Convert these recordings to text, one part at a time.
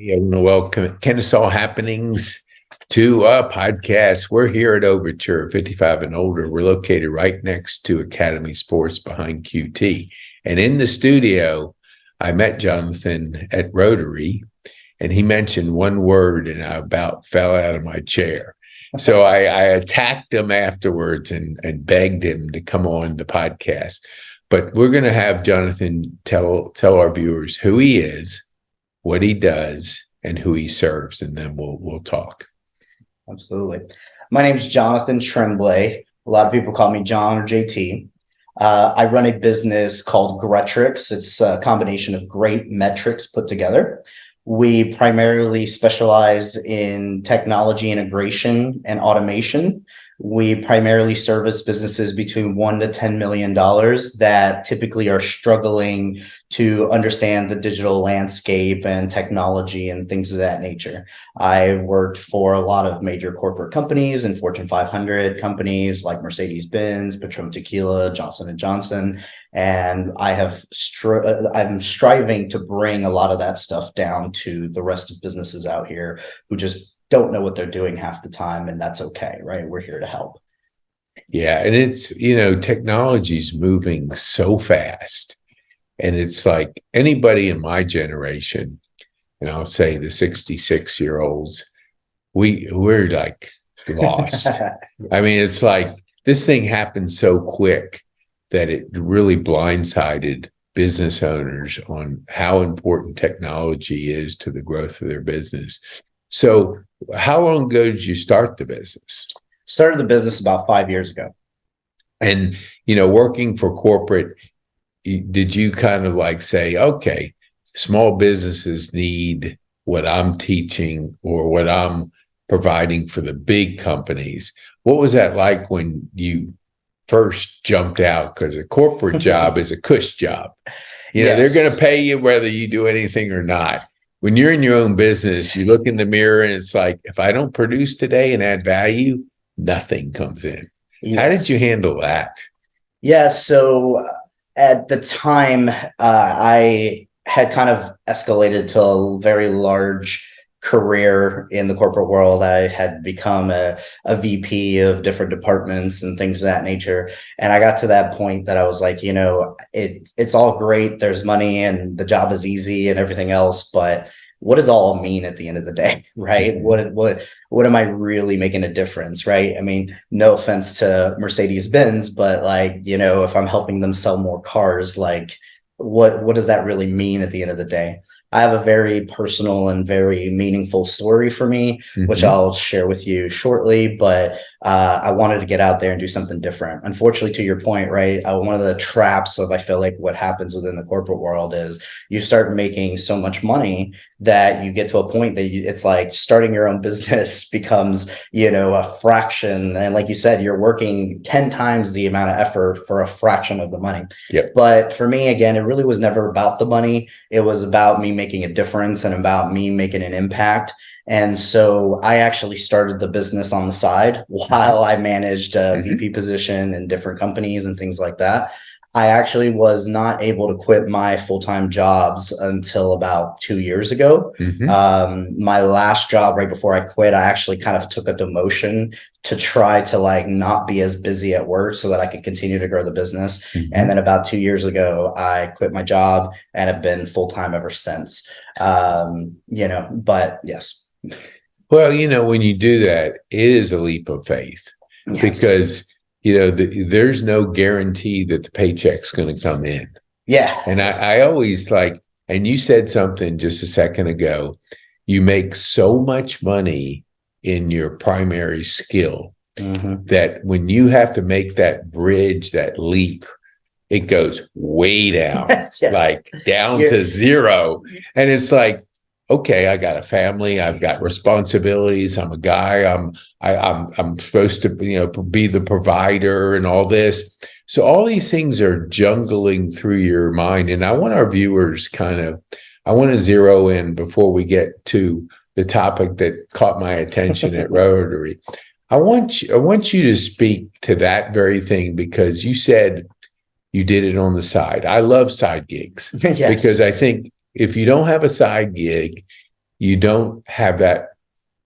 I want to welcome Kennesaw Happenings to a podcast. We're here at Overture, 55 and older. We're located right next to Academy Sports behind QT. And in the studio, I met Jonathan at Rotary, and he mentioned one word, and I about fell out of my chair. So I attacked him afterwards and begged him to come on the podcast. But we're going to have Jonathan tell our viewers who he is, what he does, and who he serves, and then we'll talk. Absolutely. My name is Jonathan Tremblay. A lot of people call me John or JT. I run a business called Gretrix. It's a combination of great metrics put together. We primarily specialize in technology integration and automation. We primarily service businesses between $1 to $10 million that typically are struggling to understand the digital landscape and technology and things of that nature. I worked for a lot of major corporate companies and Fortune 500 companies like Mercedes-Benz, Patron Tequila, Johnson & Johnson. And I'm striving to bring a lot of that stuff down to the rest of businesses out here who just don't know what they're doing half the time, and that's okay, right? We're here to help. Yeah, and it's, technology's moving so fast. And it's like anybody in my generation, and I'll say the 66-year-olds, we're like lost. I mean, it's like this thing happened so quick that it really blindsided business owners on how important technology is to the growth of their business. So how long ago did you start the business? Started the business about 5 years ago. And, working for corporate, did you kind of like say, okay, small businesses need what I'm teaching or what I'm providing for the big companies? What was that like when you first jumped out? Because a corporate job is a cush job. Yes. They're going to pay you whether you do anything or not. When you're in your own business, you look in the mirror and it's like, if I don't produce today and add value, nothing comes in. Yes. How did you handle that? Yeah, so at the time, I had kind of escalated to a very large career in the corporate world. I had become a VP of different departments and things of that nature. And I got to that point that I was like, it's all great. There's money and the job is easy and everything else. But what does all mean at the end of the day, right? Mm-hmm. What am I really making a difference, right? I mean, no offense to Mercedes-Benz, but if I'm helping them sell more cars, what does that really mean at the end of the day? I have a very personal and very meaningful story for me, mm-hmm. which I'll share with you shortly, but I wanted to get out there and do something different. Unfortunately, to your point, right, one of the traps of, I feel like, what happens within the corporate world is you start making so much money that you get to a point that it's like starting your own business becomes, a fraction. And like you said, you're working 10 times the amount of effort for a fraction of the money. Yep. But for me, again, it really was never about the money. It was about me making a difference and about me making an impact. And so I actually started the business on the side while I managed a mm-hmm. VP position in different companies and things like that. I actually was not able to quit my full-time jobs until about 2 years ago. Mm-hmm. My last job right before I quit, I actually kind of took a demotion to try to not be as busy at work so that I could continue to grow the business. Mm-hmm. And then about 2 years ago, I quit my job and have been full-time ever since. But yes. Well, when you do that, it is a leap of faith. Yes. Because there's no guarantee that the paycheck's going to come in. Yeah. And I always and you said something just a second ago, you make so much money in your primary skill mm-hmm. that when you have to make that bridge, that leap, it goes way down, yes. Down to zero. And it's like, okay, I got a family, I've got responsibilities, I'm a guy, I'm supposed to, be the provider and all this. So all these things are jungling through your mind. And I want our viewers I want to zero in before we get to the topic that caught my attention at Rotary. I want you to speak to that very thing, because you said you did it on the side. I love side gigs. Yes. Because I think if you don't have a side gig, you don't have that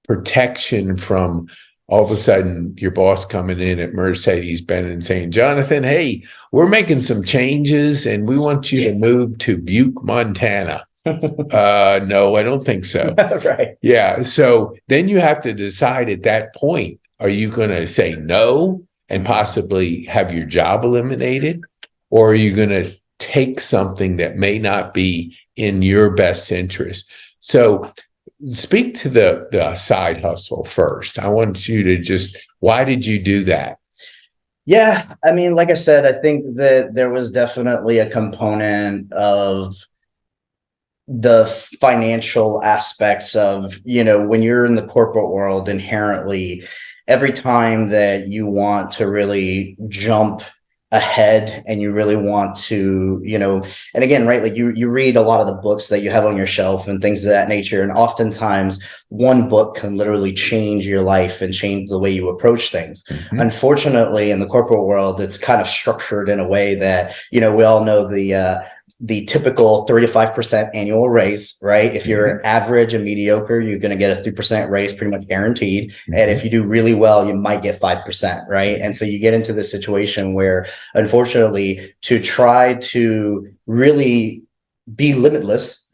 protection from all of a sudden your boss coming in at Mercedes-Benz and saying, Jonathan, hey, we're making some changes and we want you to move to Butte, Montana. No, I don't think so. Right. Yeah. So then you have to decide at that point, are you going to say no and possibly have your job eliminated? Or are you going to take something that may not be in your best interest? So speak to the side hustle first. I want you to just, why did you do that? Yeah. I mean, like I said, I think that there was definitely a component of the financial aspects of, when you're in the corporate world, inherently, every time that you want to really jump ahead and you really want to, and again, right, like you read a lot of the books that you have on your shelf and things of that nature. And oftentimes one book can literally change your life and change the way you approach things. Mm-hmm. Unfortunately, in the corporate world, it's kind of structured in a way that, we all know the typical 3 to 5% annual raise, right? If you're average and mediocre, you're going to get a 3% raise pretty much guaranteed. Mm-hmm. And if you do really well, you might get 5%, right? And so you get into this situation where, unfortunately, to try to really be limitless,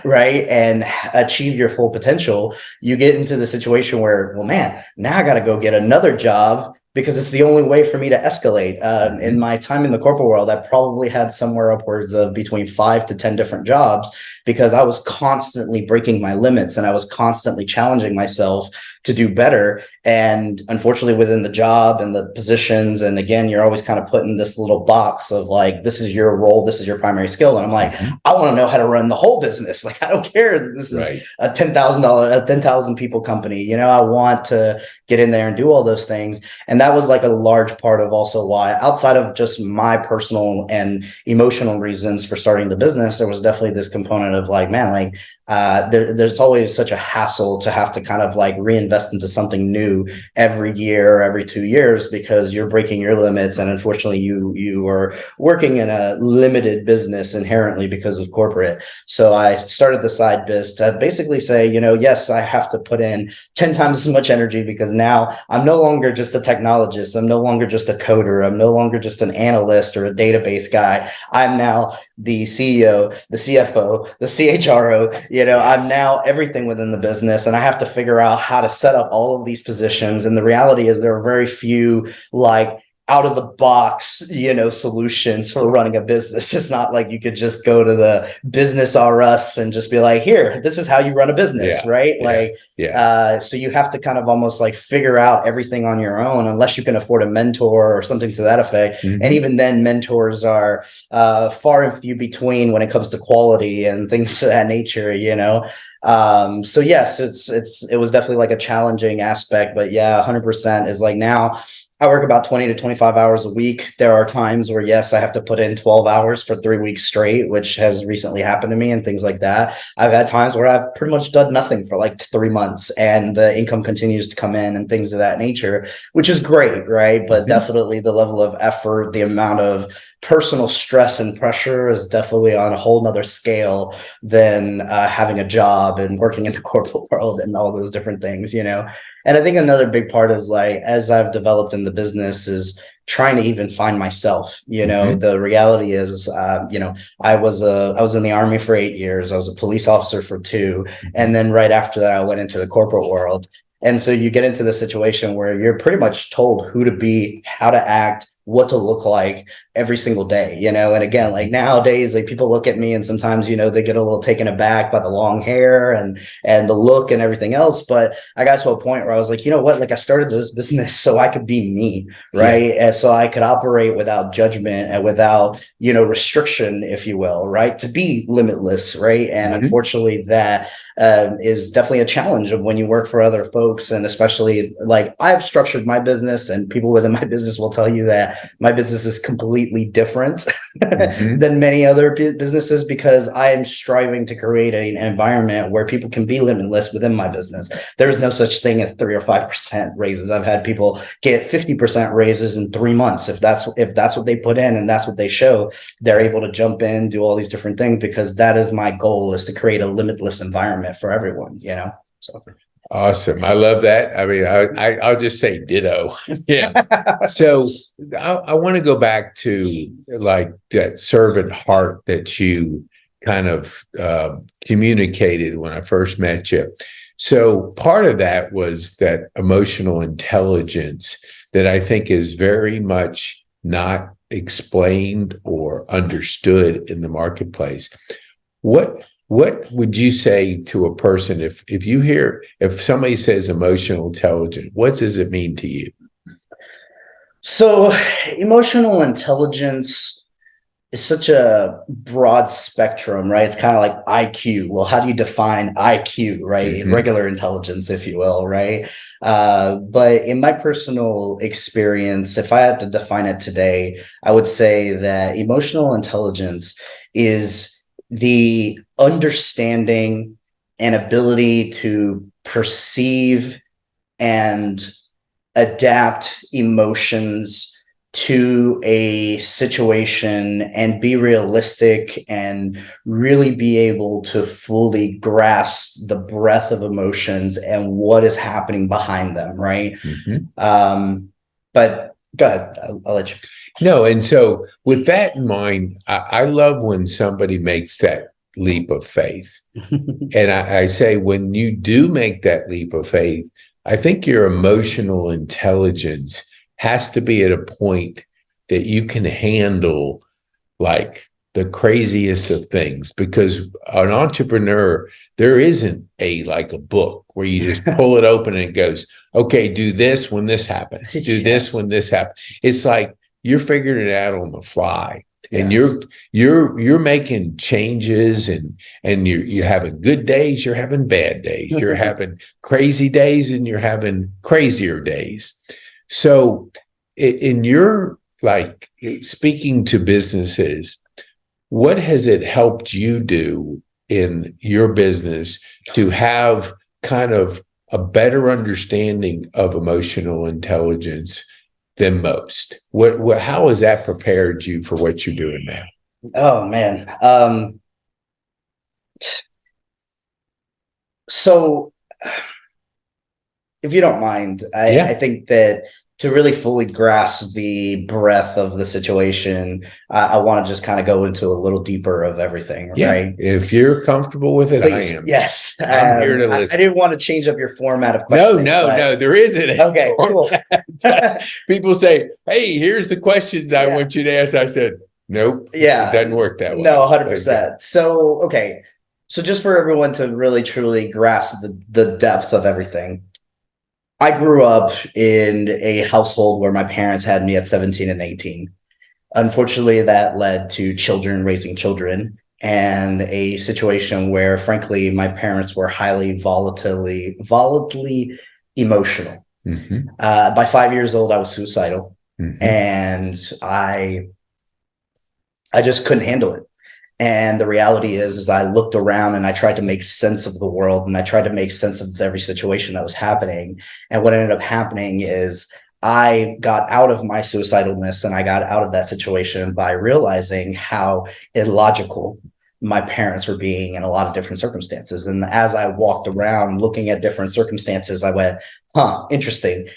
right, and achieve your full potential, you get into the situation where, well, man, now I got to go get another job because it's the only way for me to escalate. In my time in the corporate world, I probably had somewhere upwards of between 5 to 10 different jobs because I was constantly breaking my limits and I was constantly challenging myself to do better. And unfortunately, within the job and the positions, and again, you're always kind of put in this little box of like, this is your role, this is your primary skill. And I'm like, I want to know how to run the whole business. Like, I don't care that this is a $10,000, 10,000 people company. I want to get in there and do all those things. And that was like a large part of also why, outside of just my personal and emotional reasons for starting the business, there was definitely this component of like, man, like there's always such a hassle to have to kind of like reinvest into something new every year or every 2 years because you're breaking your limits. And unfortunately, you are working in a limited business inherently because of corporate. So I started the side biz to basically say, yes, I have to put in 10 times as much energy because now I'm no longer just a technologist. I'm no longer just a coder. I'm no longer just an analyst or a database guy. I'm now the CEO, the CFO, the CHRO. I'm now everything within the business, and I have to figure out how to set up all of these positions. And the reality is there are very few like out of the box, solutions for running a business. It's not like you could just go to the Business R Us and just be like, here, this is how you run a business, right? So you have to kind of almost like figure out everything on your own, unless you can afford a mentor or something to that effect. Mm-hmm. And even then, mentors are far and few between when it comes to quality and things of that nature, So yes, it was definitely like a challenging aspect, but yeah, 100% is like now I work about 20 to 25 hours a week. There are times where, yes, I have to put in 12 hours for 3 weeks straight, which has recently happened to me and things like that. I've had times where I've pretty much done nothing for like 3 months and the income continues to come in and things of that nature, which is great, right? But definitely the level of effort, the amount of personal stress and pressure is definitely on a whole nother scale than having a job and working in the corporate world and all those different things, And I think another big part is like, as I've developed in the business is trying to even find myself, The reality is, I was in the Army for 8 years. I was a police officer for 2. And then right after that, I went into the corporate world. And so you get into the situation where you're pretty much told who to be, how to act, what to look like every single day, and again, like nowadays, like people look at me and sometimes, they get a little taken aback by the long hair and the look and everything else. But I got to a point where I was like, what, like I started this business so I could be me, right? And so I could operate without judgment and without, restriction, if you will, right? To be limitless, right? And unfortunately that is definitely a challenge of when you work for other folks. And especially like I've structured my business and people within my business will tell you that my business is completely different than many other businesses, because I am striving to create an environment where people can be limitless within my business. There's no such thing as 3 or 5% raises. I've had people get 50% raises in 3 months. If that's what they put in and that's what they show, they're able to jump in, do all these different things, because that is my goal, is to create a limitless environment for everyone, so. Awesome. I love that. I mean, I'll just say ditto. Yeah. So I want to go back to like that servant heart that you kind of communicated when I first met you. So part of that was that emotional intelligence that I think is very much not explained or understood in the marketplace. What would you say to a person if somebody says emotional intelligence, what does it mean to you? So emotional intelligence is such a broad spectrum, right? It's kind of like IQ. Well, how do you define IQ, right? Regular intelligence, if you will, right? But in my personal experience, if I had to define it today, I would say that emotional intelligence is the understanding and ability to perceive and adapt emotions to a situation and be realistic and really be able to fully grasp the breadth of emotions and what is happening behind them, right? But go ahead, I'll let you. No, and so with that in mind, I love when somebody makes that leap of faith. And I say, when you do make that leap of faith, I think your emotional intelligence has to be at a point that you can handle like the craziest of things, because an entrepreneur, there isn't like a book where you just pull it open and it goes, okay, do this when this happens, do this when this happens. It's like you're figuring it out on the fly, and you're making changes, and you're having good days, you're having bad days, you're having crazy days, and you're having crazier days. So in your, like, speaking to businesses, what has it helped you do in your business to have kind of a better understanding of emotional intelligence than most? How has that prepared you for what you're doing now? Oh man. So if you don't mind, I think that to really fully grasp the breadth of the situation, I want to just kind of go into a little deeper of everything, right? If you're comfortable with it, please. I am. Yes. I'm here to listen. I didn't want to change up your format of questions. No, there isn't. Okay, cool. People say, hey, here's the questions I want you to ask. I said, nope. Yeah. It doesn't work that way. No, 100%. So, okay. So just for everyone to really, truly grasp the depth of everything, I grew up in a household where my parents had me at 17 and 18. Unfortunately, that led to children raising children, and a situation where, frankly, my parents were highly volatily emotional. By 5 years old, I was suicidal, and I just couldn't handle it. And the reality is I looked around and I tried to make sense of the world, and I tried to make sense of every situation that was happening. And what ended up happening is I got out of my suicidalness, and I got out of that situation by realizing how illogical my parents were being in a lot of different circumstances. And as I walked around looking at different circumstances, I went, interesting.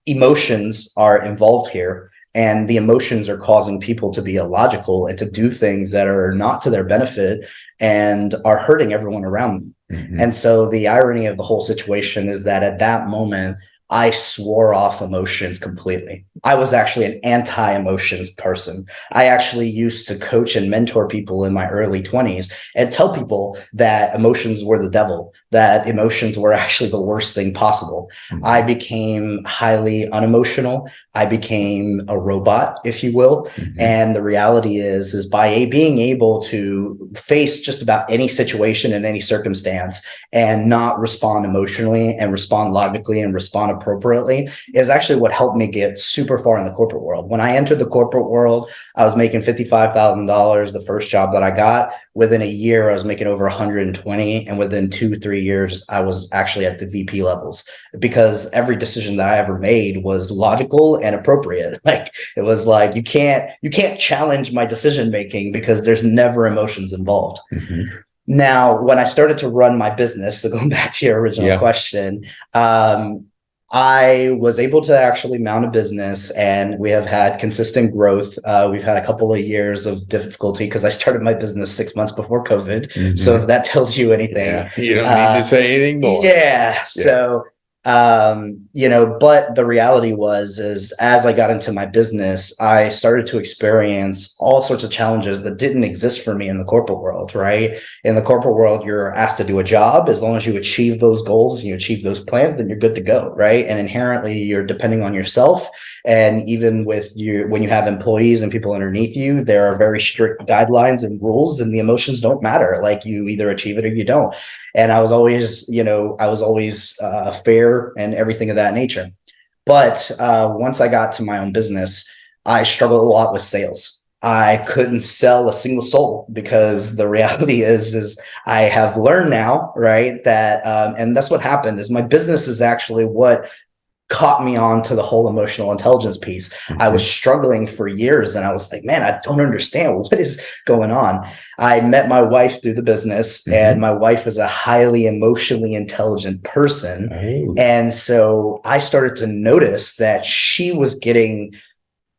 Emotions are involved here. And the emotions are causing people to be illogical and to do things that are not to their benefit and are hurting everyone around them. And so the irony of the whole situation is that at that moment, I swore off emotions completely. I was actually an anti-emotions person. I actually used to coach and mentor people in my early 20s and tell people that emotions were the devil, that emotions were actually the worst thing possible. I became highly unemotional. I became a robot, if you will. And the reality is by being able to face just about any situation in any circumstance and not respond emotionally and respond logically and respond appropriately is actually what helped me get super far in the corporate world. When I entered the corporate world, I was making $55,000 the first job that I got. Within a year, I was making over 120, and within 2-3 years, I was actually at the VP levels, because every decision that I ever made was logical and appropriate. Like, it was like, you can't challenge my decision making because there's never emotions involved. Mm-hmm. Now, when I started to run my business, so going back to your original question, I was able to actually mount a business, and we have had consistent growth. We've had a couple of years of difficulty because I started my business 6 months before COVID. Mm-hmm. So if that tells you anything, you don't need to say anything more. Yeah. So, but the reality is as I got into my business, I started to experience all sorts of challenges that didn't exist for me in the corporate world, right? In the corporate world, you're asked to do a job. As long as you achieve those goals and you achieve those plans, then you're good to go, right? And inherently, you're depending on yourself. And even with when you have employees and people underneath you, there are very strict guidelines and rules, and the emotions don't matter. Like, you either achieve it or you don't. And I was always, fair and everything of that nature. But once I got to my own business, I struggled a lot with sales. I couldn't sell a single soul, because the reality is I have learned now, right, that, and that's what happened, is my business is actually what caught me on to the whole emotional intelligence piece. Mm-hmm. I was struggling for years, and I was like, man, I don't understand what is going on. I met my wife through the business, mm-hmm. and my wife is a highly emotionally intelligent person. Oh. And so I started to notice that she was getting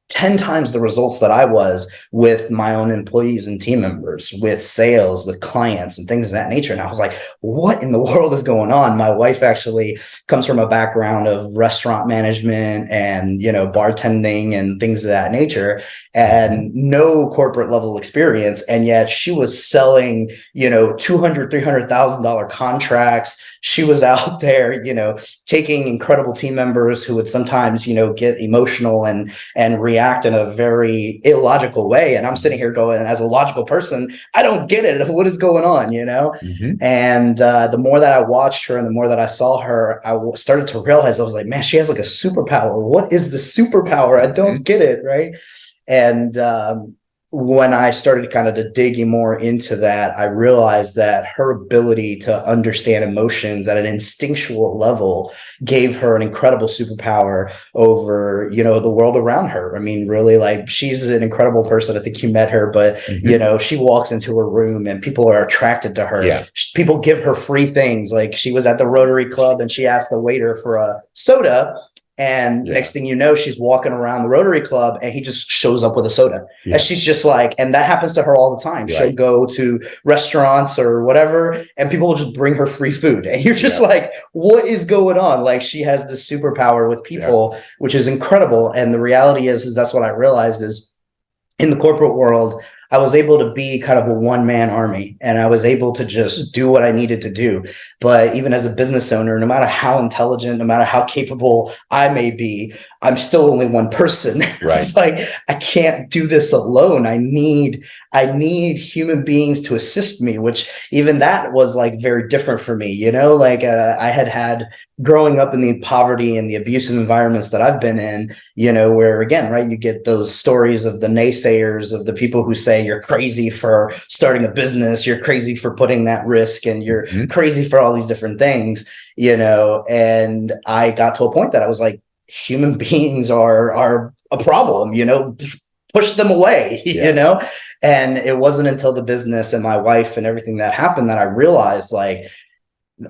10 times the results that I was with my own employees and team members, with sales, with clients and things of that nature. And I was like, what in the world is going on? My wife actually comes from a background of restaurant management and, bartending and things of that nature, and no corporate level experience. And yet she was selling, $200,000, $300,000 contracts. She was out there, taking incredible team members who would sometimes, get emotional and react in a very illogical way. And I'm sitting here going, as a logical person, I don't get it. What is going on, Mm-hmm. And the more that I watched her and the more that I saw her, I started to realize, I was like, man, she has like a superpower. What is the superpower? I don't get it, right? And when I started kind of to dig more into that, I realized that her ability to understand emotions at an instinctual level gave her an incredible superpower over, the world around her. I mean, really, like, she's an incredible person. I think you met her, but, mm-hmm. She walks into a room and people are attracted to her. Yeah. People give her free things. Like, she was at the Rotary Club and she asked the waiter for a soda. And next thing you know, she's walking around the Rotary Club and he just shows up with a soda. Yeah. And she's just like, and that happens to her all the time. Right. She'll go to restaurants or whatever, and people will just bring her free food. And you're just like, what is going on? Like, she has this superpower with people, which is incredible. And the reality is that's what I realized is, in the corporate world, I was able to be kind of a one-man army, and I was able to just do what I needed to do. But even as a business owner, no matter how intelligent, no matter how capable I may be, I'm still only one person. Right. It's like, I can't do this alone. I need human beings to assist me, which even that was like very different for me. Like, I had growing up in the poverty and the abusive environments that I've been in, where, again, right, you get those stories of the naysayers, of the people who say you're crazy for starting a business, you're crazy for putting that risk, and you're crazy for all these different things, and I got to a point that I was like, human beings are a problem, push them away, and it wasn't until the business and my wife and everything that happened that I realized, like,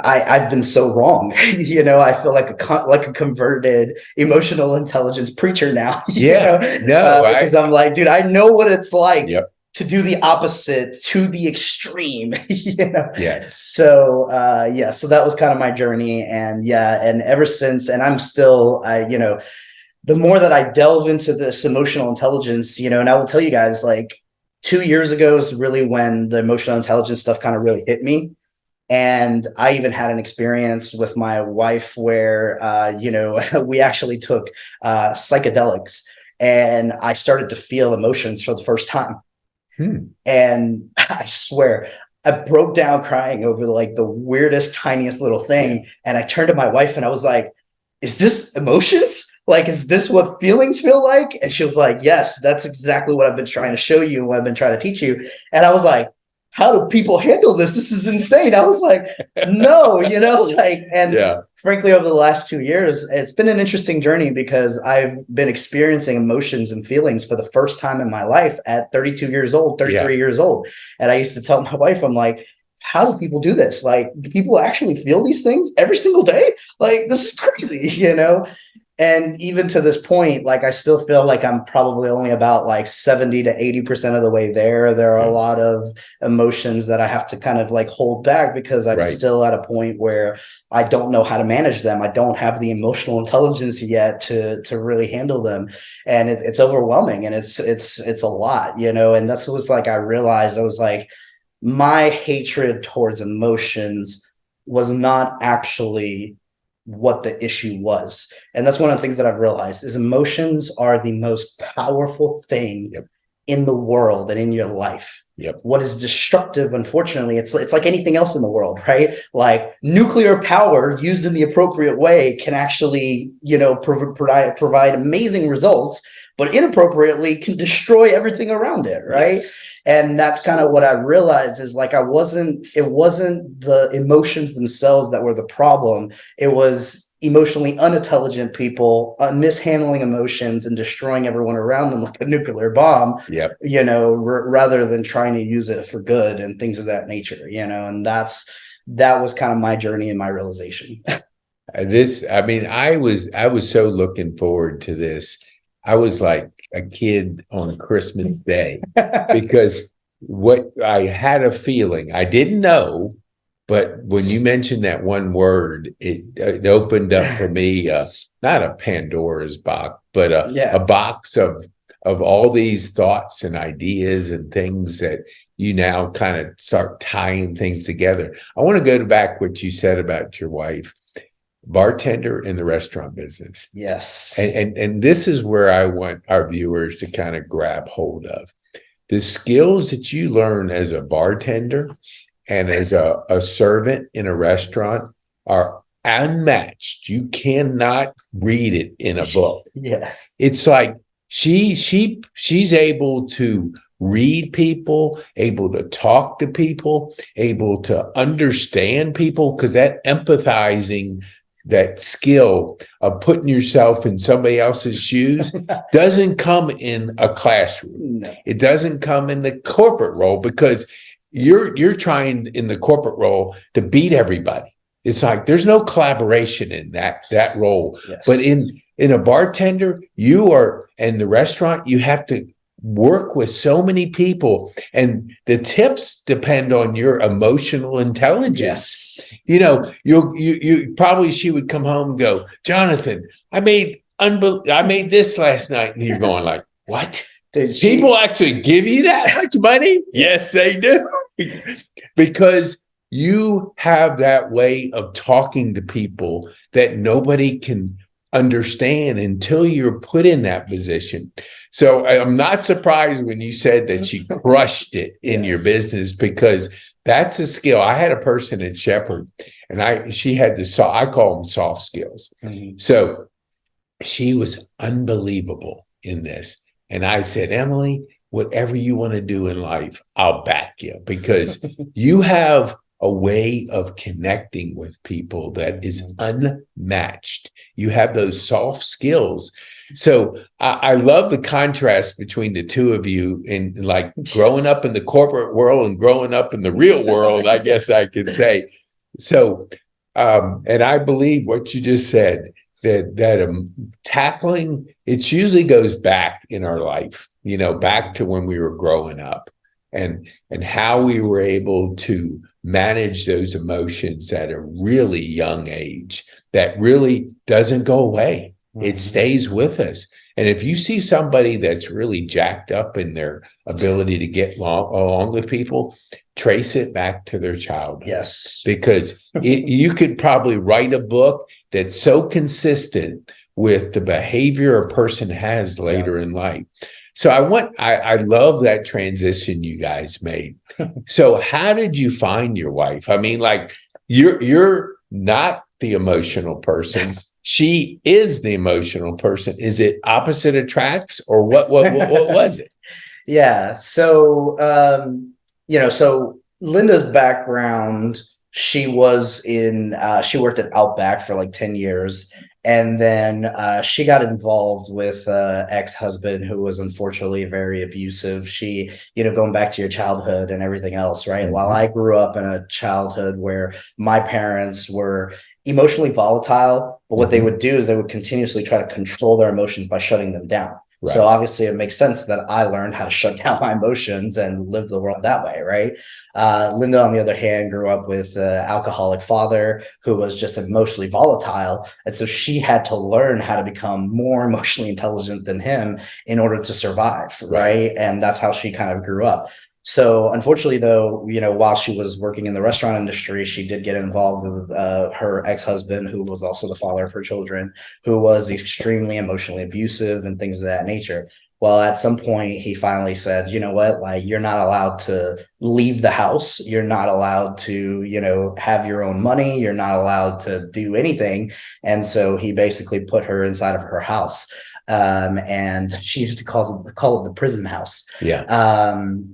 I've been so wrong. I feel like a converted emotional intelligence preacher now. Because I'm like, dude, I know what it's like to do the opposite to the extreme. Yes. So so that was kind of my journey, and ever since, and I'm still, the more that I delve into this emotional intelligence, and I will tell you guys, like, 2 years ago is really when the emotional intelligence stuff kind of really hit me. And I even had an experience with my wife where, we actually took psychedelics, and I started to feel emotions for the first time. And I swear, I broke down crying over like the weirdest, tiniest little thing. And I turned to my wife and I was like, is this emotions? Like, is this what feelings feel like? And she was like, yes, that's exactly what I've been trying to show you and what I've been trying to teach you. And I was like, how do people handle this? This is insane. I was like, no, and frankly, over the last 2 years, it's been an interesting journey because I've been experiencing emotions and feelings for the first time in my life at 32 years old, 33 years old. And I used to tell my wife, I'm like, how do people do this? Like, do people actually feel these things every single day? Like, this is crazy, And even to this point, like, I still feel like I'm probably only about like 70 to 80% of the way there. There are a lot of emotions that I have to kind of like hold back because I'm still at a point where I don't know how to manage them. I don't have the emotional intelligence yet to really handle them. And it's overwhelming and it's a lot, and that's what was like, I realized I was like, my hatred towards emotions was not actually what the issue was. And that's one of the things that I've realized is emotions are the most powerful thing in the world and in your life. What is destructive, unfortunately, it's like anything else in the world, right? Like nuclear power used in the appropriate way can actually, provide amazing results, but inappropriately can destroy everything around it, right? And that's kind of what I realized is like, it wasn't the emotions themselves that were the problem. It was emotionally unintelligent people mishandling emotions and destroying everyone around them like a nuclear bomb, rather than trying to use it for good and things of that nature, and that was kind of my journey and my realization. I was so looking forward to this. I was like a kid on Christmas Day because what I had a feeling, I didn't know, but when you mentioned that one word, it opened up for me, not a Pandora's box, but a box of all these thoughts and ideas and things that you now kind of start tying things together. I want to go back what you said about your wife. Bartender in the restaurant business. Yes. And this is where I want our viewers to kind of grab hold of. The skills that you learn as a bartender and as a servant in a restaurant are unmatched. You cannot read it in a book. Yes. It's like she's able to read people, able to talk to people, able to understand people, because that empathizing, that skill of putting yourself in somebody else's shoes doesn't come in a classroom. No. It doesn't come in the corporate role because you're trying in the corporate role to beat everybody. It's like there's no collaboration in that role. Yes. But in a bartender, you are in the restaurant, you have to work with so many people, and the tips depend on your emotional intelligence. Yes. You probably, she would come home and go, Jonathan, I made this last night, and you're going like, what? People actually give you that much money? Yes, they do. Because you have that way of talking to people that nobody can understand until you're put in that position. So I'm not surprised when you said that she crushed it in your business, because that's a skill. I had a person at Shepherd, and she had I call them soft skills. Mm-hmm. So she was unbelievable in this. And I said, Emily, whatever you want to do in life, I'll back you, because you have a way of connecting with people that is unmatched. You have those soft skills. So I love the contrast between the two of you, in like growing up in the corporate world and growing up in the real world, I guess I could say. So, and I believe what you just said, that tackling, it usually goes back in our life, back to when we were growing up, and how we were able to manage those emotions at a really young age that really doesn't go away. It stays with us. And if you see somebody that's really jacked up in their ability to get along with people, trace it back to their childhood. Yes. Because you could probably write a book that's so consistent with the behavior a person has later in life. So I love that transition you guys made. So how did you find your wife? I mean, like, you're not the emotional person. she is the emotional person. Is it opposite attracts, or what was it? Yeah. So, so Linda's background, she worked at Outback for like 10 years. And then she got involved with ex-husband who was unfortunately very abusive. She, going back to your childhood and everything else, right? Mm-hmm. While I grew up in a childhood where my parents were emotionally volatile, but what they would do is they would continuously try to control their emotions by shutting them down. Right. So obviously it makes sense that I learned how to shut down my emotions and live the world that way, right? Linda, on the other hand, grew up with an alcoholic father who was just emotionally volatile. And so she had to learn how to become more emotionally intelligent than him in order to survive, right? And that's how she kind of grew up. So unfortunately, though, while she was working in the restaurant industry, she did get involved with her ex-husband, who was also the father of her children, who was extremely emotionally abusive and things of that nature. Well, at some point, he finally said, you know what, like, you're not allowed to leave the house. You're not allowed to, have your own money. You're not allowed to do anything. And so he basically put her inside of her house. And she used to call it the prison house. Yeah.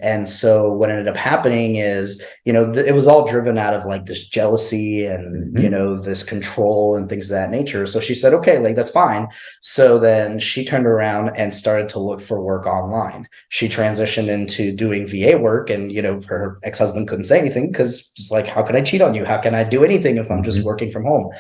And so what ended up happening is, it was all driven out of like this jealousy and, this control and things of that nature. So she said, okay, like, that's fine. So then she turned around and started to look for work online. She transitioned into doing VA work, and, her ex-husband couldn't say anything because just like, how can I cheat on you? How can I do anything if I'm just working from home?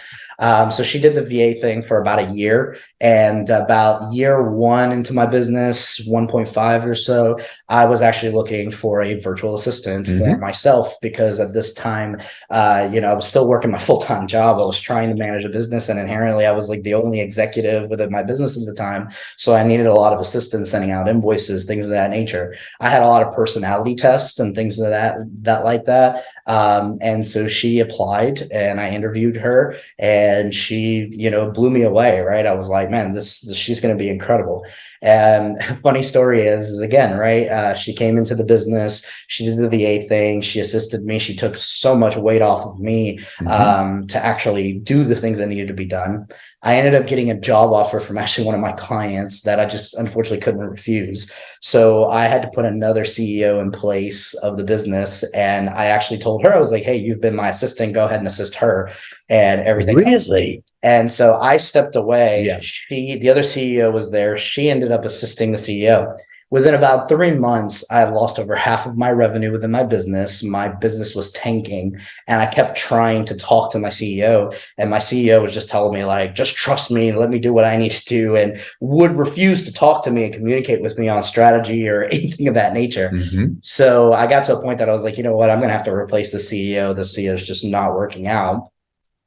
So she did the VA thing for about a year, and about year one into my business, 1.5 or so, I was actually looking for a virtual assistant for myself, because at this time, I was still working my full-time job. I was trying to manage a business, and inherently I was like the only executive within my business at the time. So I needed a lot of assistance sending out invoices, things of that nature. I had a lot of personality tests and things of that like that. And so she applied, and I interviewed her, and she, blew me away, right? I was like, man, she's going to be incredible. And funny story is again, right? She came into the business, she did the VA thing, she assisted me, she took so much weight off of me to actually do the things that needed to be done. I ended up getting a job offer from actually one of my clients that I just unfortunately couldn't refuse. So I had to put another CEO in place of the business. And I actually told her, I was like, hey, you've been my assistant, go ahead and assist her and everything. Really? And so I stepped away. Yeah. The other CEO was there. She ended up assisting the CEO. Within about 3 months, I had lost over half of my revenue within my business. My business was tanking, and I kept trying to talk to my CEO, and my CEO was just telling me, like, just trust me and let me do what I need to do, and would refuse to talk to me and communicate with me on strategy or anything of that nature. So I got to a point that I was like, you know what, I'm going to have to replace the CEO. The CEO is just not working out.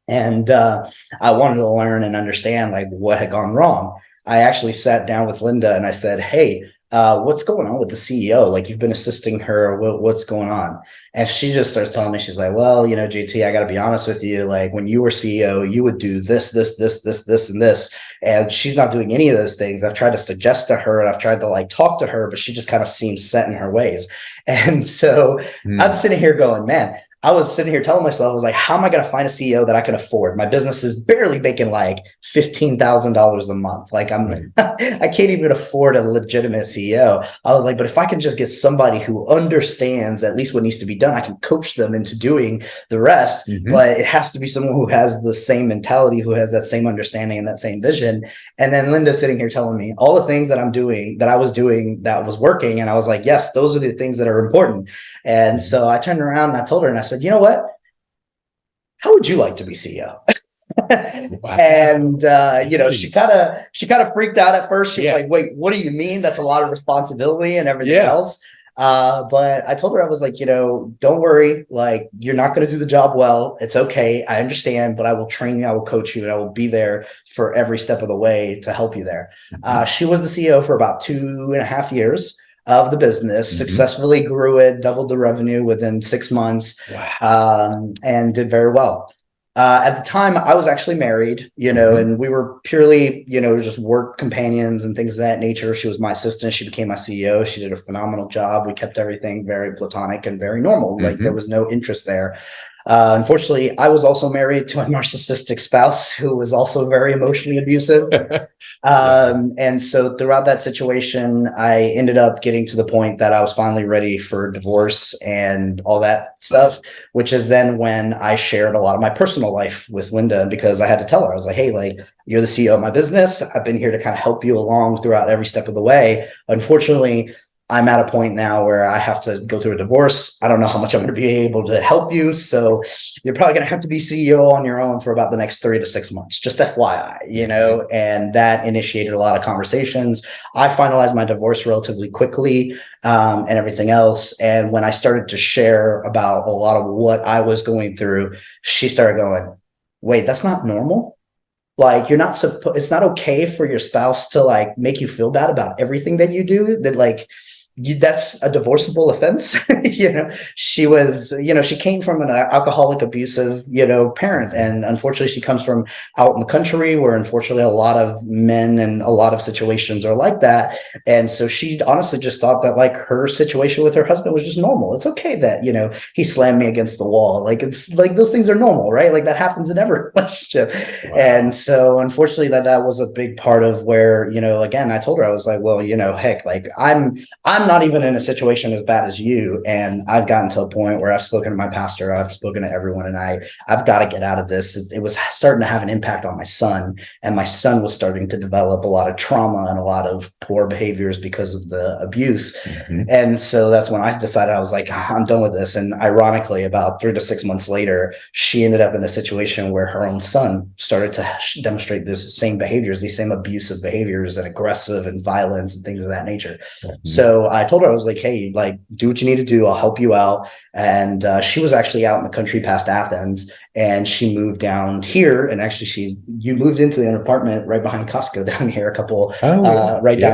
And I wanted to learn and understand like what had gone wrong. I actually sat down with Linda and I said, hey, what's going on with the CEO? Like, you've been assisting her. What's going on? And she just starts telling me, she's like, well, JT, I got to be honest with you. Like, when you were CEO, you would do this, this, this, this, this, and this. And she's not doing any of those things. I've tried to suggest to her, and I've tried to like talk to her, but she just kind of seems set in her ways. And so I'm sitting here going, man, I was sitting here telling myself, I was like, how am I going to find a CEO that I can afford? My business is barely making like $15,000 a month. Like I can't even afford a legitimate CEO. I was like, but if I can just get somebody who understands at least what needs to be done, I can coach them into doing the rest. But it has to be someone who has the same mentality, who has that same understanding and that same vision. And then Linda's sitting here telling me all the things that I'm doing, that I was doing, that was working. And I was like, yes, those are the things that are important. And so I turned around and I told her, and I said, you know what? How would you like to be CEO? Wow. And she kind of freaked out at first. She's like, wait, what do you mean? That's a lot of responsibility and everything else. But I told her, I was like, don't worry, like, you're not going to do the job well. It's okay. I understand, but I will train you. I will coach you, and I will be there for every step of the way to help you there. She was the CEO for about 2.5 years of the business, successfully grew it, doubled the revenue within 6 months, and did very well. At the time, I was actually married, and we were purely, just work companions and things of that nature. She was my assistant. She became my CEO. She did a phenomenal job. We kept everything very platonic and very normal. Like, there was no interest there. Unfortunately, I was also married to a narcissistic spouse who was also very emotionally abusive. And so throughout that situation, I ended up getting to the point that I was finally ready for divorce and all that stuff, which is then when I shared a lot of my personal life with Linda, because I had to tell her, I was like, hey, like, you're the CEO of my business. I've been here to kind of help you along throughout every step of the way. Unfortunately, I'm at a point now where I have to go through a divorce. I don't know how much I'm going to be able to help you. So you're probably going to have to be CEO on your own for about the next 3 to 6 months, just FYI, you know, and that initiated a lot of conversations. I finalized my divorce relatively quickly, and everything else. And when I started to share about a lot of what I was going through, she started going, wait, that's not normal. Like, you're not supposed, it's not okay for your spouse to like make you feel bad about everything that you do, that like, that's a divorceable offense. You know, she was, you know, she came from an alcoholic, abusive, you know, parent. And unfortunately, she comes from out in the country where unfortunately a lot of men and a lot of situations are like that. And so she honestly just thought that like her situation with her husband was just normal. It's okay that, you know, he slammed me against the wall. Like, it's like those things are normal, right? Like that happens in every relationship. Wow. And so unfortunately that was a big part of where, you know, again, I told her, I was like, well, you know, heck, like I'm not even in a situation as bad as you. And I've gotten to a point where I've spoken to my pastor, I've spoken to everyone, and I've got to get out of this. It was starting to have an impact on my son, and my son was starting to develop a lot of trauma and a lot of poor behaviors because of the abuse. And so that's when I decided, I was like, I'm done with this. And ironically, about 3 to 6 months later, she ended up in a situation where her own son started to demonstrate this same behaviors, these same abusive behaviors and aggressive and violence and things of that nature. So I told her, I was like, hey, like, do what you need to do. I'll help you out. And she was actually out in the country past Athens, and she moved down here. And actually, you moved into an apartment right behind Costco down here, down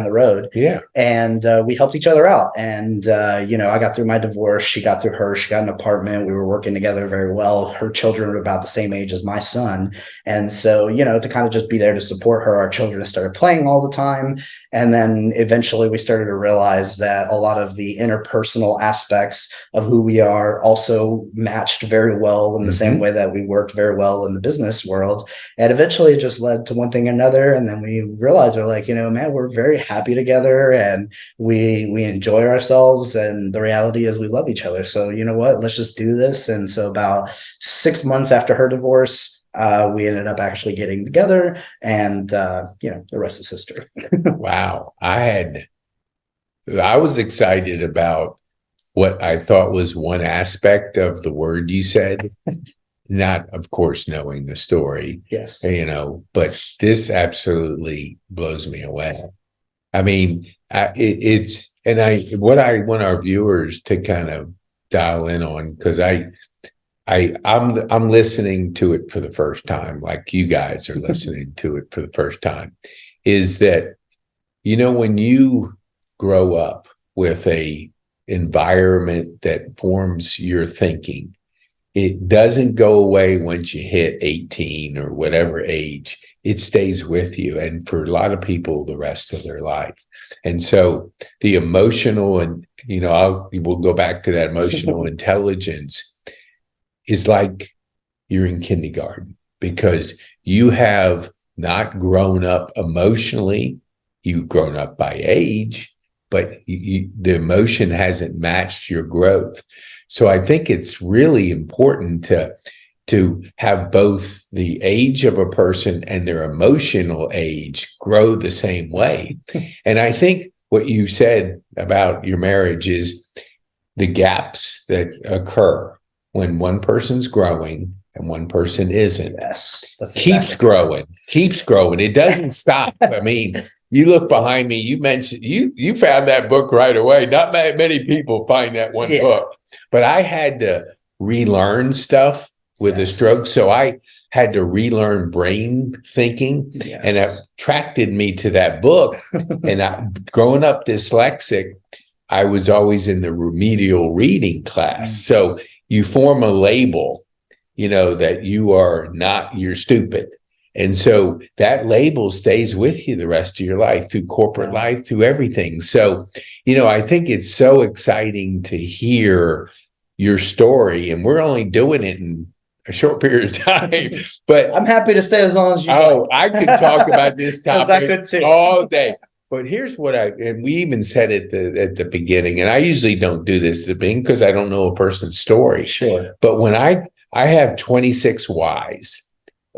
the road. Yeah. And we helped each other out. And, you know, I got through my divorce. She got through hers. She got an apartment. We were working together very well. Her children were about the same age as my son. And so, you know, to kind of just be there to support her, our children started playing all the time. And then eventually we started to realize that a lot of the interpersonal aspects of who we are also matched very well in the same way that we worked very well in the business world. And eventually it just led to one thing or another. And then we realized, we're like, you know, man, we're very happy together and we enjoy ourselves. And the reality is we love each other. So, you know what, let's just do this. And so about 6 months after her divorce, we ended up actually getting together, and you know, the rest is history. Wow. I was excited about what I thought was one aspect of the word you said, not, of course, knowing the story. Yes. You know, but this absolutely blows me away. I mean, what I want our viewers to kind of dial in on, because I'm listening to it for the first time, like you guys are listening to it for the first time, is that, you know, when you grow up with a environment that forms your thinking, it doesn't go away once you hit 18 or whatever age. It stays with you, and for a lot of people, the rest of their life. And so the emotional, and, you know, we'll go back to that emotional intelligence, is like you're in kindergarten, because you have not grown up emotionally. You've grown up by age, but the emotion hasn't matched your growth. So I think it's really important to have both the age of a person and their emotional age grow the same way. And I think what you said about your marriage is the gaps that occur when one person's growing and one person isn't. Yes. Keeps growing. It doesn't stop. I mean, you look behind me, you mentioned, you found that book right away. Not many people find that one book, but I had to relearn stuff with a stroke. So I had to relearn brain thinking, and it attracted me to that book. And growing up dyslexic, I was always in the remedial reading class. So you form a label, you know, that you're stupid. And so that label stays with you the rest of your life, through corporate life, through everything. So, you know, I think it's so exciting to hear your story, and we're only doing it in a short period of time, but I'm happy to stay as long as you like. I could talk about this topic all day. But here's what and we even said it at the beginning, and I usually don't do this at the beginning because I don't know a person's story. Sure. But when I have 26 whys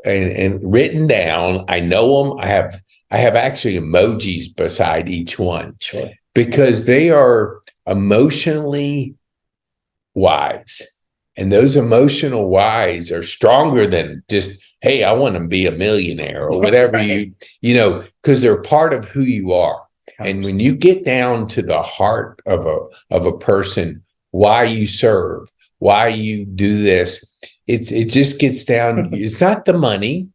and written down, I know them. I have actually emojis beside each one. Sure. Because they are emotionally wise. And those emotional whys are stronger than just, hey, I want to be a millionaire or whatever, right. Because they're part of who you are. And when you get down to the heart of a person, why you serve, why you do this, it just gets down. It's not the money.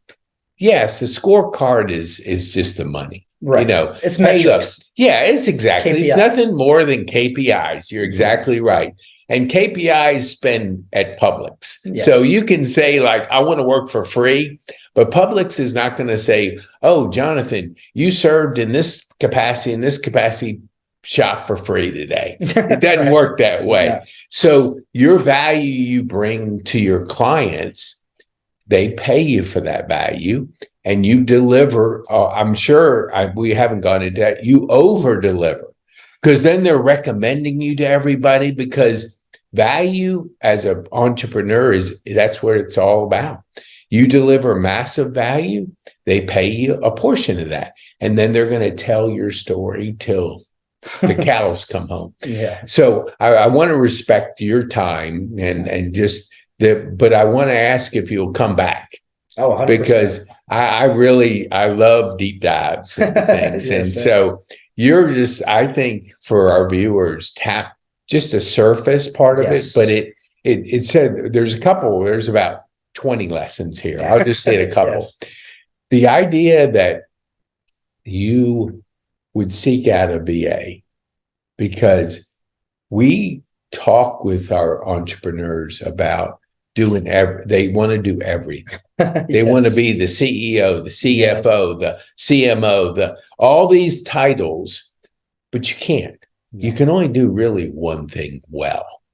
Yes, the scorecard is just the money. Right. It's metrics. Yeah, it's exactly. KPIs. It's nothing more than KPIs. You're exactly right. And KPIs spend at Publix. Yes. So you can say, like, I want to work for free, but Publix is not going to say, oh, Jonathan, you served in this capacity shop for free today. It doesn't right. work that way. Yeah. So your value you bring to your clients, they pay you for that value, and you deliver. I'm sure we haven't gone into that. You over deliver, because then they're recommending you to everybody, because value as an entrepreneur that's what it's all about. You deliver massive value, they pay you a portion of that, and then they're going to tell your story till the cows come home. Yeah. So I want to respect your time and just but I want to ask if you'll come back. Oh, 100%. Because I love deep dives and things. Yes, and so you're just, I think for our viewers, tap just the surface part of yes. it, but it said there's about 20 lessons here. I'll just say a couple. Yes. The idea that you would seek out a VA, because we talk with our entrepreneurs about doing they want to do everything. They yes. want to be the CEO, the CFO, the CMO, all these titles, but you can't. You can only do really one thing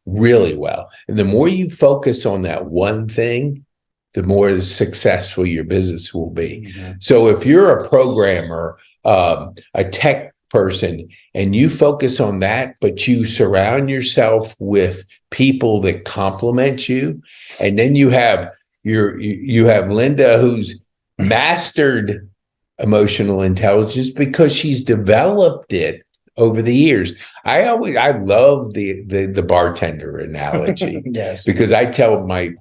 really well. And the more you focus on that one thing, the more successful your business will be. Mm-hmm. So if you're a programmer, a tech person, and you focus on that, but you surround yourself with people that complement you, and then you have Linda, who's mastered emotional intelligence because she's developed it over the years. I love the bartender analogy. Yes. Because I tell my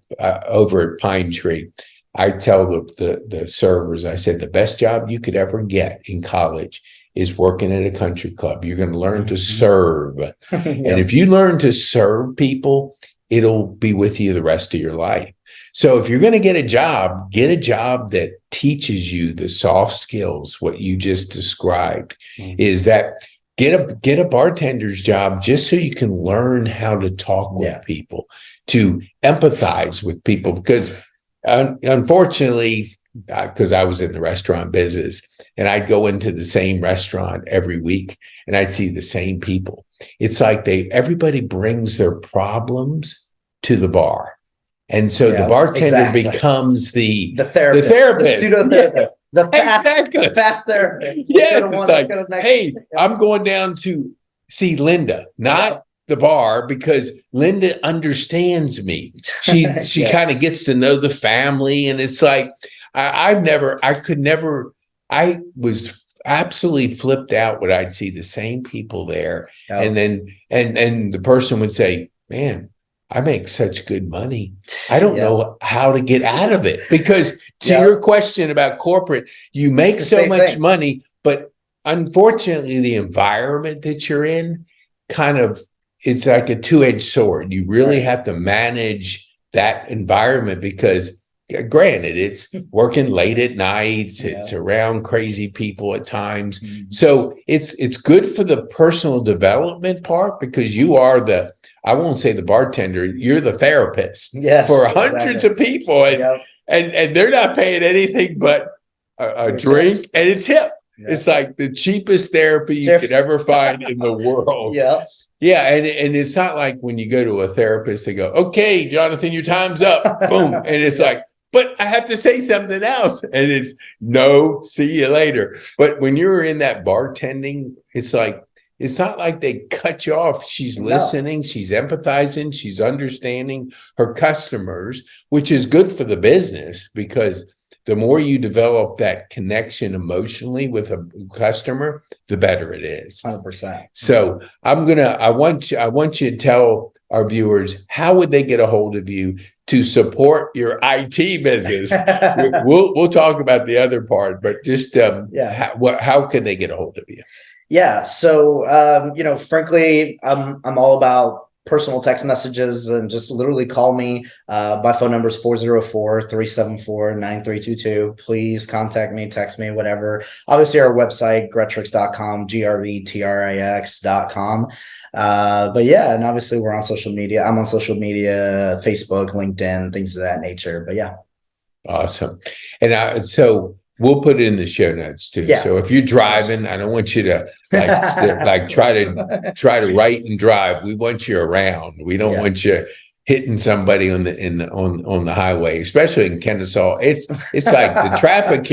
over at Pine Tree, I tell the servers, I said, the best job you could ever get in college is working at a country club. You're going to learn to serve. Yep. And if you learn to serve people, it'll be with you the rest of your life. So if you're going to get a job that teaches you the soft skills, what you just described, is that get a bartender's job just so you can learn how to talk with people, to empathize with people. Because unfortunately, because I was in the restaurant business, and I'd go into the same restaurant every week and I'd see the same people. It's like everybody brings their problems to the bar. And so the bartender becomes the therapist, the pseudo-therapist, the fast therapist. Yeah, hey, I'm going down to see Linda, not the bar, because Linda understands me. She kind of gets to know the family, and it's like I was absolutely flipped out when I'd see the same people there, and then and the person would say, "Man, I make such good money. I don't know how to get out of it." Because to your question about corporate, you make so much money, but unfortunately, the environment that you're in it's like a two-edged sword. You really have to manage that environment, because granted, it's working late at nights, it's around crazy people at times. Mm-hmm. So it's good for the personal development part, because you are I won't say the bartender, you're the therapist for hundreds of people, and they're not paying anything but a drink and a tip. It's like the cheapest therapy you could ever find in the world. Yeah. Yeah. And it's not like when you go to a therapist, they go, okay, Jonathan, your time's up. Boom. And it's like, but I have to say something else. And it's no, see you later. But when you're in that bartending, it's like, it's not like they cut you off. She's listening, she's empathizing, she's understanding her customers, which is good for the business, because the more you develop that connection emotionally with a customer, the better it is. 100%. So I want you to tell our viewers, how would they get a hold of you to support your IT business? We'll talk about the other part, but just how can they get a hold of you? Yeah. So, frankly, I'm all about personal text messages, and just literally call me. My phone number is 404-374-9322. Please contact me, text me, whatever. Obviously, our website, gretrix.com, gretrix.com. But yeah, and obviously we're on social media. I'm on social media, Facebook, LinkedIn, things of that nature. But yeah. Awesome. And so we'll put it in the show notes too. Yeah. So if you're driving, I don't want you to try to write and drive. We want you around. We don't want you hitting somebody on the highway, especially in Kennesaw. It's like the traffic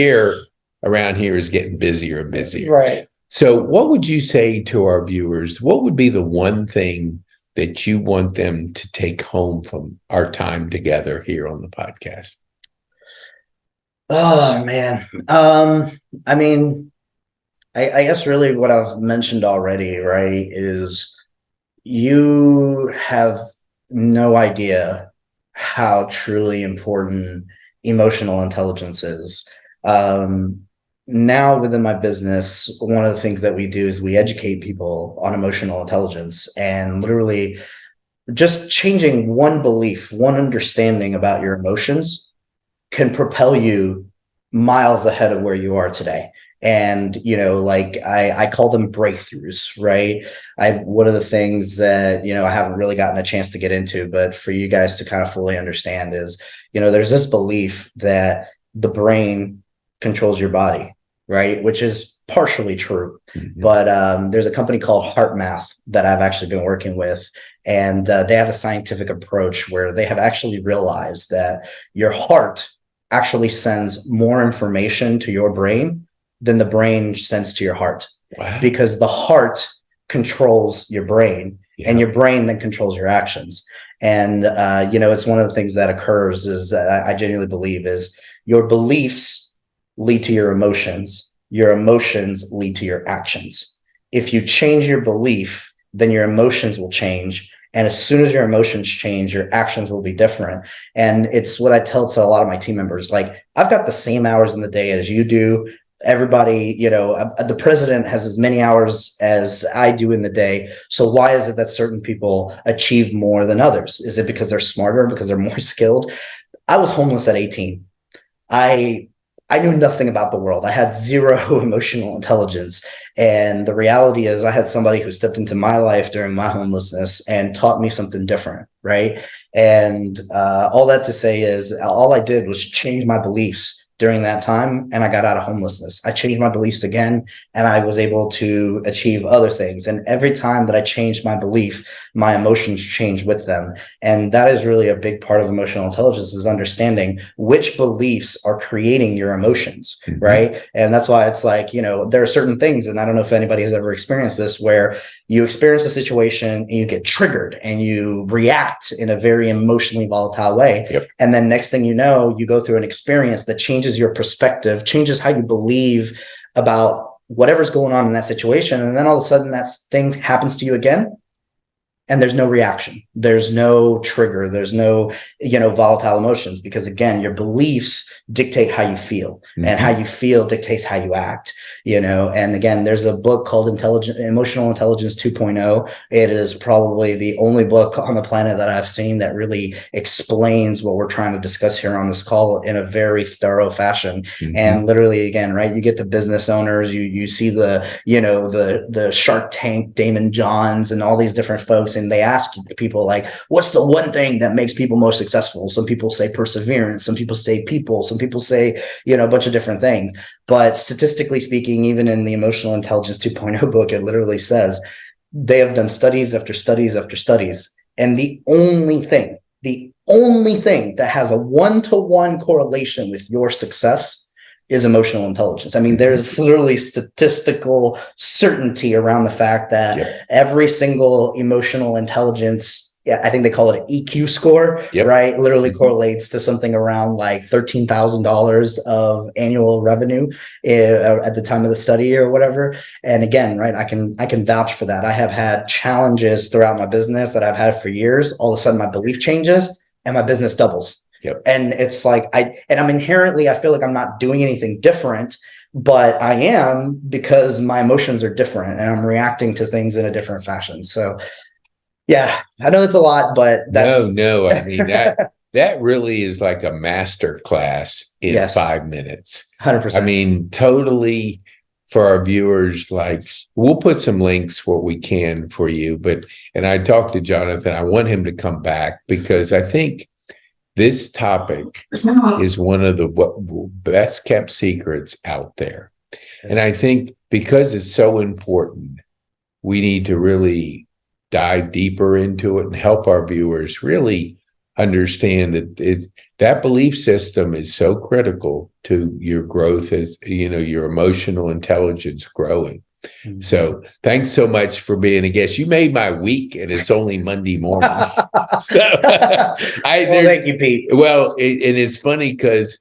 around here is getting busier and busier. Right. So what would you say to our viewers? What would be the one thing that you want them to take home from our time together here on the podcast? Oh, man. I guess really what I've mentioned already, right, is you have no idea how truly important emotional intelligence is. Now within my business, one of the things that we do is we educate people on emotional intelligence, and literally just changing one belief, one understanding about your emotions can propel you miles ahead of where you are today. And, I call them breakthroughs, right? One of the things that, I haven't really gotten a chance to get into, but for you guys to kind of fully understand is, there's this belief that the brain controls your body, right? Which is partially true. Mm-hmm. But there's a company called HeartMath that I've actually been working with, and they have a scientific approach where they have actually realized that your heart actually sends more information to your brain than the brain sends to your heart. Wow. Because the heart controls your brain, and your brain then controls your actions. And, it's one of the things that occurs is that I genuinely believe is your beliefs lead to your emotions lead to your actions. If you change your belief, then your emotions will change. And as soon as your emotions change, your actions will be different. And it's what I tell to a lot of my team members, like, I've got the same hours in the day as you do. Everybody, the president has as many hours as I do in the day. So why is it that certain people achieve more than others? Is it because they're smarter, because they're more skilled? I was homeless at 18. I knew nothing about the world. I had zero emotional intelligence. And the reality is I had somebody who stepped into my life during my homelessness and taught me something different, right? And all that to say is all I did was change my beliefs during that time, and I got out of homelessness. I changed my beliefs again, and I was able to achieve other things. And every time that I changed my belief, my emotions changed with them. And that is really a big part of emotional intelligence, is understanding which beliefs are creating your emotions, mm-hmm. right? And that's why it's like, there are certain things, and I don't know if anybody has ever experienced this, where you experience a situation and you get triggered and you react in a very emotionally volatile way. Yep. And then next thing you know, you go through an experience that changes your perspective, changes how you believe about whatever's going on in that situation. And then all of a sudden that thing happens to you again. And there's no reaction. There's no trigger. There's no, volatile emotions, because again, your beliefs dictate how you feel, mm-hmm. and how you feel dictates how you act, and again, there's a book called Emotional Intelligence 2.0. It is probably the only book on the planet that I've seen that really explains what we're trying to discuss here on this call in a very thorough fashion. Mm-hmm. And literally, again, right, you get the business owners, you see the Shark Tank, Damon Johns, and all these different folks, and they ask people like, what's the one thing that makes people most successful? Some people say perseverance, some people say people, some people say, a bunch of different things. But statistically speaking, even in the Emotional Intelligence 2.0 book, it literally says they have done studies after studies after studies. And the only thing that has a one-to-one correlation with your success is emotional intelligence. I mean, there's literally statistical certainty around the fact that every single emotional intelligence, I think they call it an EQ score, right? Literally correlates to something around like $13,000 of annual revenue at the time of the study or whatever. And again, right, I can vouch for that. I have had challenges throughout my business that I've had for years. All of a sudden my belief changes and my business doubles. And it's like, I'm inherently, I feel like I'm not doing anything different, but I am, because my emotions are different and I'm reacting to things in a different fashion. So yeah, I know it's a lot, but that's no. I mean, that really is like a master class in 5 minutes. 100%. I mean, totally, for our viewers, like, we'll put some links what we can for you, and I talked to Jonathan, I want him to come back, because I think this topic is one of the best kept secrets out there. And I think because it's so important, we need to really dive deeper into it and help our viewers really understand that that belief system is so critical to your growth, as your emotional intelligence growing. So thanks so much for being a guest. You made my week, and it's only Monday morning. Thank you, Pete. Well, and it's funny because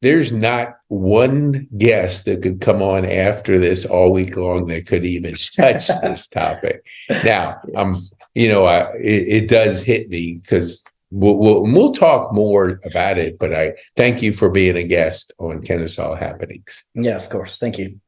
there's not one guest that could come on after this all week long that could even touch this topic. Now, it does hit me, because we'll talk more about it. But I thank you for being a guest on Kennesaw Happenings. Yeah, of course. Thank you.